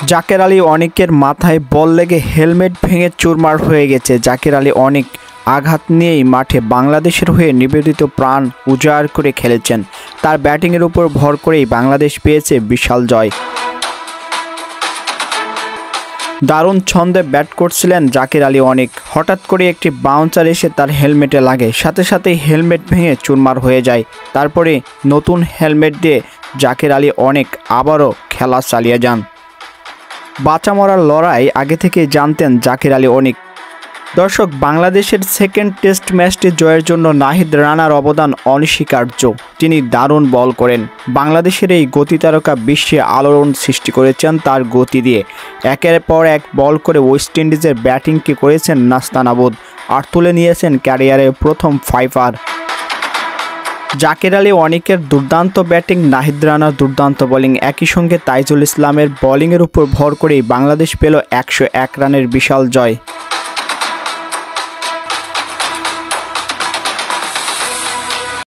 জাকের আলী অনেকের মাথায় বল লেগে হেলমেট ভেঙে চুরমার হয়ে গেছে। জাকের আলী অনেক আঘাত নিয়েই মাঠে বাংলাদেশের হয়ে নিবেদিত প্রাণ উজাড় করে খেলেছেন। তার ব্যাটিংয়ের উপর ভর করেই বাংলাদেশ পেয়েছে বিশাল জয়। দারুণ ছন্দে ব্যাট করছিলেন জাকের আলী অনেক। হঠাৎ করে একটি বাউন্সার এসে তার হেলমেটে লাগে, সাথে সাথেই হেলমেট ভেঙে চুরমার হয়ে যায়। তারপরে নতুন হেলমেট দিয়ে জাকের আলী অনেক আবারও খেলা চালিয়ে যান। বাঁচা মরার লড়াই আগে থেকে জানতেন জাকের আলী অনেক। দর্শক, বাংলাদেশের সেকেন্ড টেস্ট ম্যাচটি জয়ের জন্য নাহিদ রানার অবদান অনস্বীকার্য। তিনি দারুণ বল করেন। বাংলাদেশের এই গতি তারকা বিশ্বে আলোড়ন সৃষ্টি করেছেন তার গতি দিয়ে। একের পর এক বল করে ওয়েস্ট ইন্ডিজের ব্যাটিংকে করেছেন নাস্তানাবুদ আর তুলে নিয়েছেন ক্যারিয়ারের প্রথম ফাইভার। জাকের আলী অনেকের দুর্দান্ত ব্যাটিং, নাহিদ রানার দুর্দান্ত বোলিং, একই সঙ্গে তাইজুল ইসলামের বোলিংয়ের উপর ভর করেই বাংলাদেশ পেল 101 রানের বিশাল জয়।